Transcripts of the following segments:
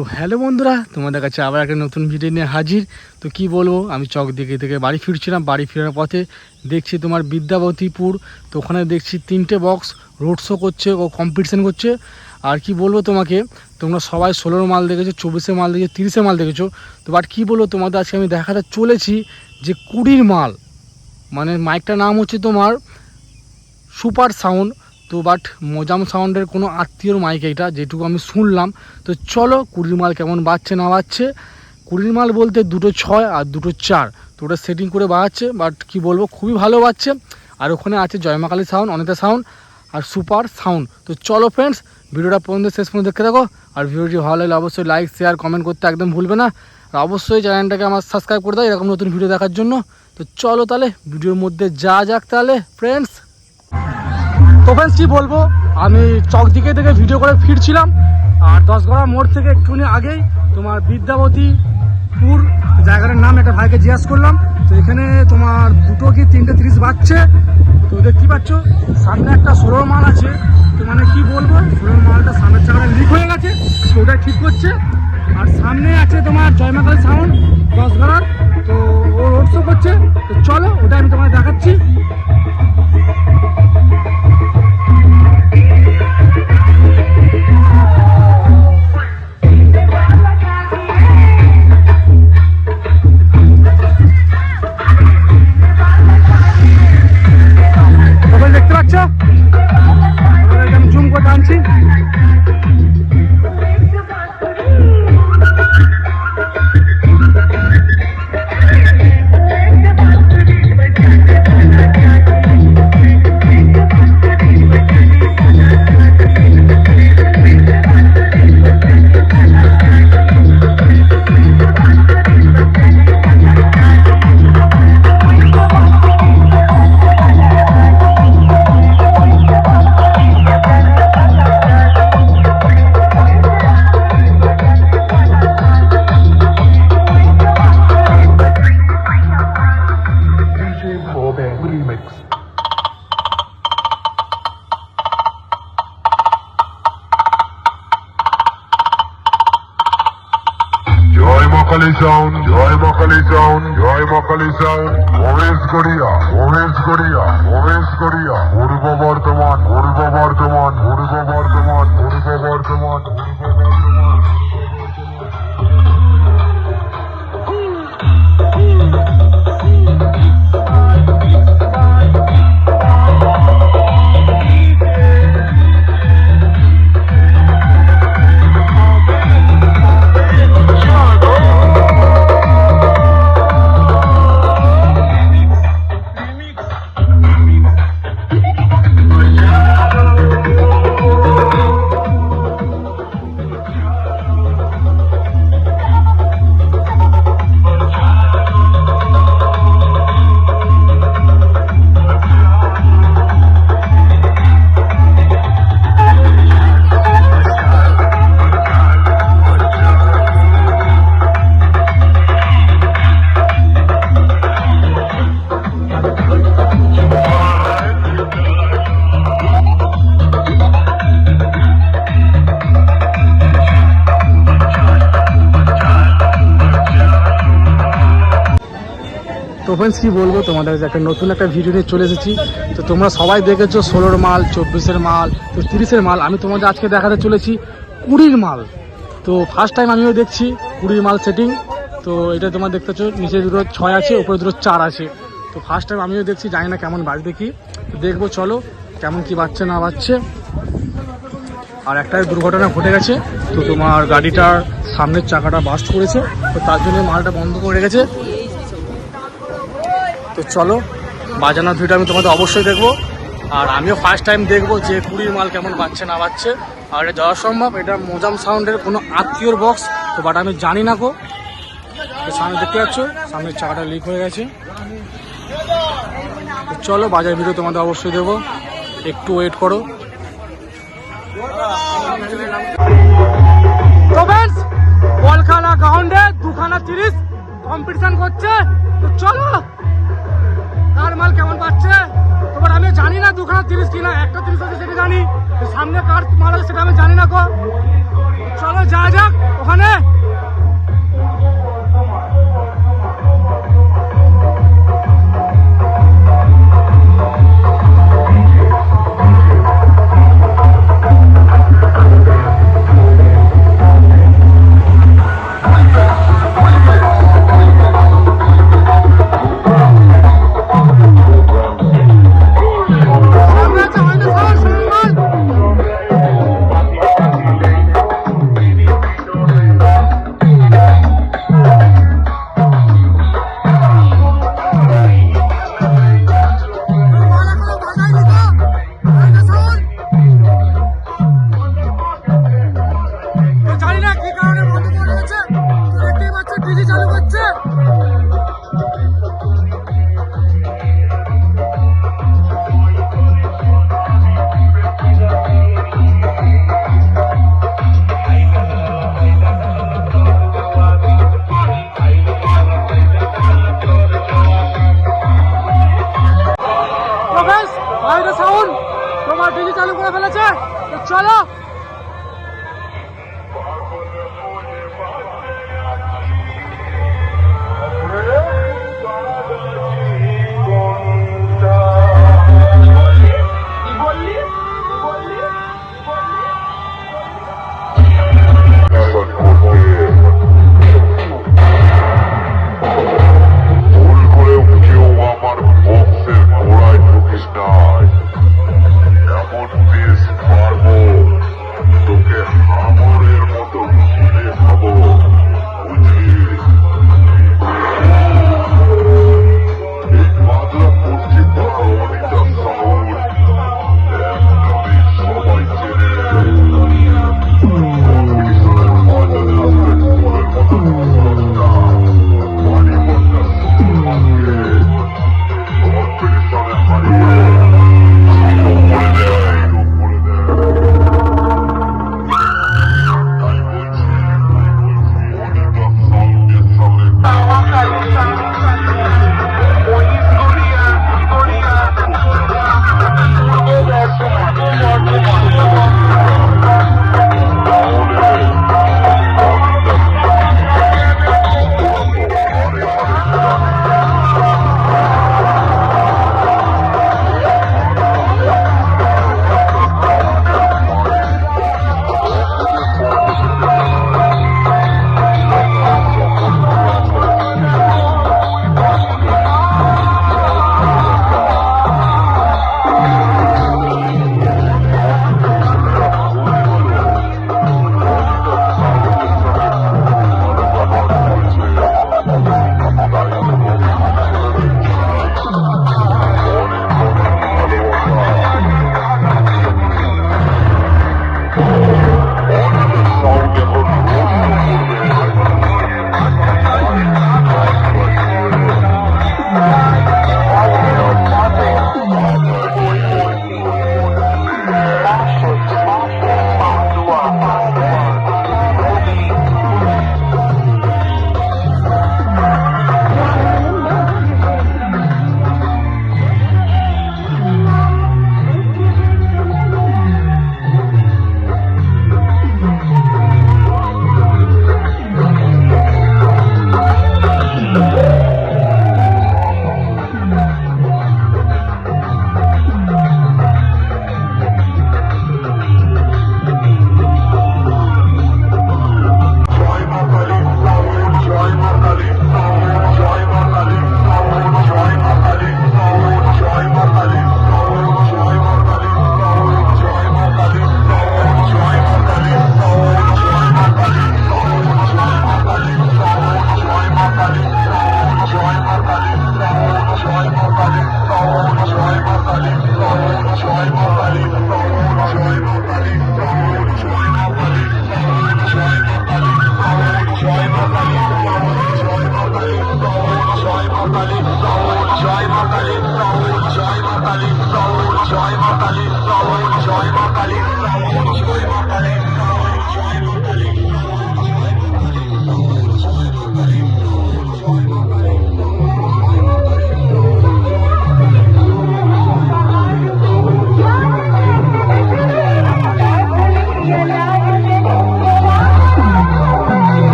তো হ্যালো বন্ধুরা, তোমাদের কাছে আবার একটা নতুন ভিডিও নিয়ে হাজির। তো কি বলবো, আমি চক দিকে থেকে বাড়ি ফিরছিলাম। বাড়ি ফেরার পথে দেখছি তোমার বিদ্যাপতিপুর, তো ওখানে দেখছি 3টে বক্স রোড শো করছে ও কম্পিটিশান করছে। আর কি বলবো তোমাকে, তোমরা সবাই 16 মাল দেখেছো, 24 মাল দেখেছো, 30 মাল দেখেছো। তো বাট কী বলবো তোমাদের, আজকে আমি দেখাতে চলেছি যে 20 মাল, মানে মাইকটার নাম হচ্ছে তোমার সুপার সাউন্ড। তো বাট মজাম সাউন্ডের কোনো আত্মীয়র মাইক এইটা, যেটুকু আমি শুনলাম। তো চলো 20 মাল কেমন বাজছে না বাজছে। 20 মাল বলতে 2টো 6 আর 2টো 4, তো ওটা সেটিং করে বাজাচ্ছে। বাট কি বলবো, খুবই ভালো বাজছে। আর ওখানে আছে জয়মাকালী সাউন্ড, অনিতা সাউন্ড আর সুপার সাউন্ড। তো চলো ফ্রেন্ডস, ভিডিওটা পর্যন্ত শেষ পর্যন্ত দেখতে থাকো। আর ভিডিওটি ভালো লাগলে অবশ্যই লাইক শেয়ার কমেন্ট করতে একদম ভুলবে না। আর অবশ্যই চ্যানেলটাকে আমার সাবস্ক্রাইব করে দাও এরকম নতুন ভিডিও দেখার জন্য। তো চলো তাহলে ভিডিওর মধ্যে যা যাক তাহলে ফ্রেন্ডস। তো ফ্রেন্ডস কী বলবো, আমি চক দিকে থেকে ভিডিও করে ফিরছিলাম। আর 10গড়া মোড় থেকে একটুখানি আগেই তোমার বিদ্যাপতিপুর জায়গাটার নাম একটা ভাইকে জিজ্ঞাসা করলাম। তো এখানে তোমার 2টো কি 3টে 30 বাজছে। তো দেখতে পাচ্ছ সামনে একটা 16 মাল আছে। তো মানে কি বলবো, 16 মালটা সামনের চাকাটা লিক হয়ে গেছে, তো ওটা ঠিক করছে। আর সামনে আছে তোমার জয়মাকালী সাউন্ড 10গড়ার, তো ও রোড শো করছে। তো চলো ওটা আমি তোমায় দেখাচ্ছি। দেখতে পাচ্ছ, আমি জুম করে টানছি। Jaymakali sound, Jaymakali sound, Jaymakali sound. Orange Korea, Orange Korea, Orange Korea. Purba Bardhaman, Purba Bardhaman, Purba Bardhaman, Purba Bardhaman, Purba Bardhaman. তো ফ্রেন্ডস কী বলবো, তোমাদের একটা নতুন একটা ভিডিও নিয়ে চলে এসেছি। তো তোমরা সবাই দেখেছো 16 মাল, 24 মাল, তো 30 মাল। আমি তোমাদের আজকে দেখাতে চলেছি 20 মাল। তো ফার্স্ট টাইম আমিও দেখছি 20 মাল সেটিং। তো এটা তোমরা দেখতেছো, নিচে 2টো 6 আছে, উপরে 2টো 4 আছে। তো ফার্স্ট টাইম আমিও দেখছি, জানি না কেমন বাজবে কি, তো দেখবো চলো কেমন কি বাজছে না বাজছে। আর একটা দুর্ঘটনা ঘটে গেছে, তো তোমার গাড়িটার সামনের চাকাটা বাস্ট করেছে, তো তার জন্য মালটা বন্ধ করে রেখেছে। তো চলো বাজানোর ভিডিও আমি তোমাদের অবশ্যই দেখবো। আর আমিও ফার্স্ট টাইম দেখবো যে 20 মাল কেমন বাজছে না বাজছে। আর এটা যাওয়া সম্ভব, এটা মজাম সাউন্ডের কোনো আত্মীয়র বক্স, তো বাট আমি জানি না গো। তো সামনে দেখতে পাচ্ছ সামনের চাকাটা লিক হয়ে গেছে। তো চলো বাজার ভিডিও তোমাদের অবশ্যই দেবো, একটু ওয়েট করো। তো ফ্রেন্ডস, বলখানা গ্রাউন্ডে 2খানা 30 কম্পিটিশন করছে। তো চলো কার মাল কেমন পাচ্ছে, তো আমি জানি না দুখানা 30 কিনা, একটা 30 আছে সেটা জানি, সামনে কার মারা আছে সেটা আমি জানি না কো। চলো যা যাক ওখানে। তোমার ডিজি চালু করে ফেলেছে, চলো।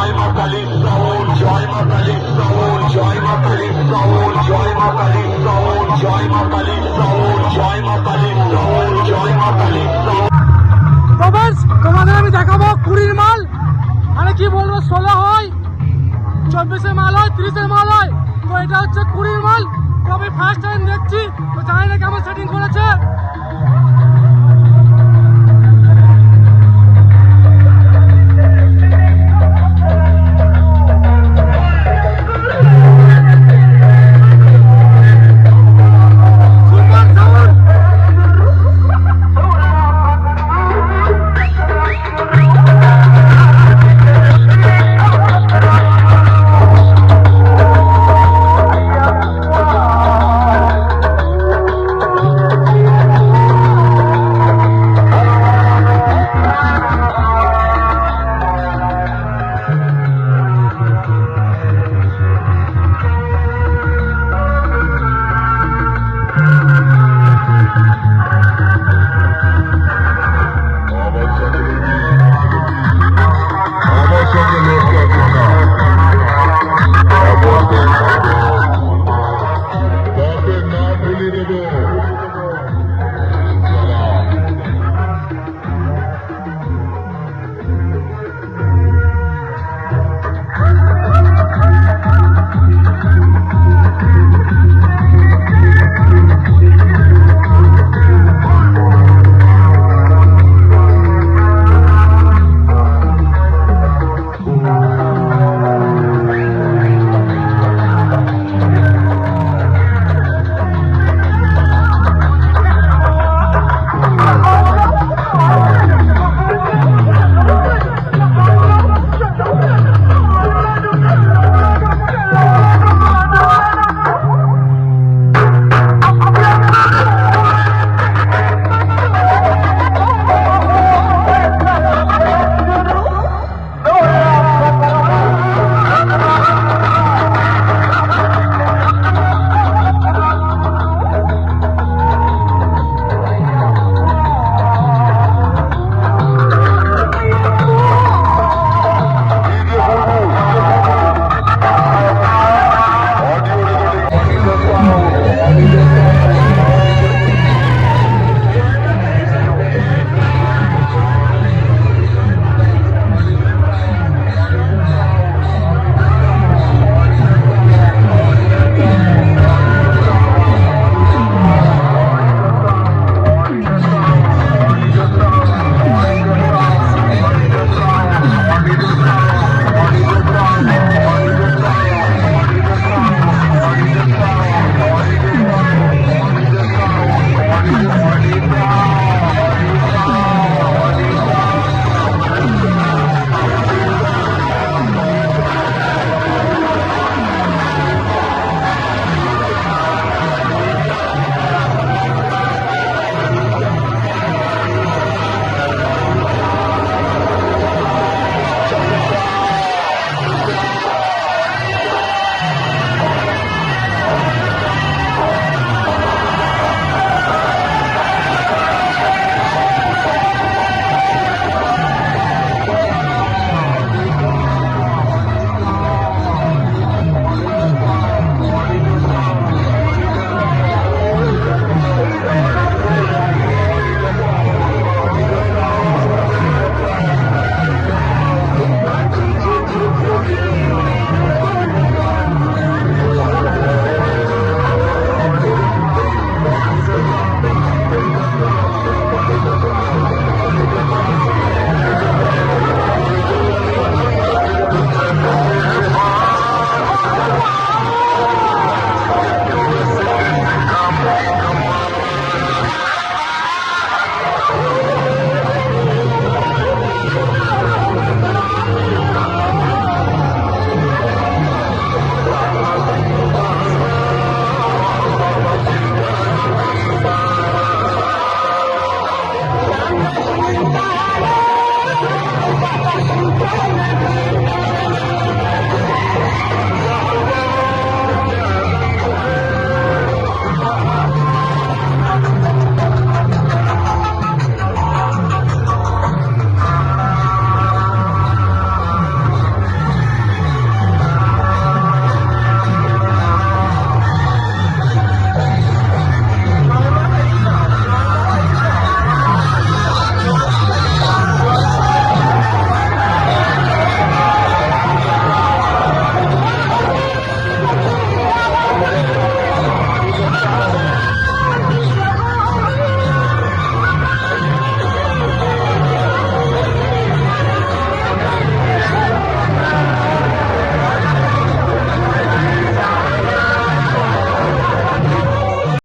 জয় মা কালী সাউন্ড, জয় মা কালী সাউন্ড, জয় মা কালী সাউন্ড, জয় মা কালী সাউন্ড, জয় মা কালী সাউন্ড, জয় মা কালী সাউন্ড, জয় মা কালী সাউন্ড। তো বস তোমাদের আমি দেখাবো 20 মাল, মানে কি বলবো 16 হয়, 24 মাল হয়, 30 মাল হয়। তো এটা হচ্ছে 20 মাল। তো আমি ফার্স্ট টাইম দেখছি, তো জানি না কেমন সেটিং করেছে। আমার সঙ্গে লোক লাগবে না। বাপের নাম ভুলি দেবো।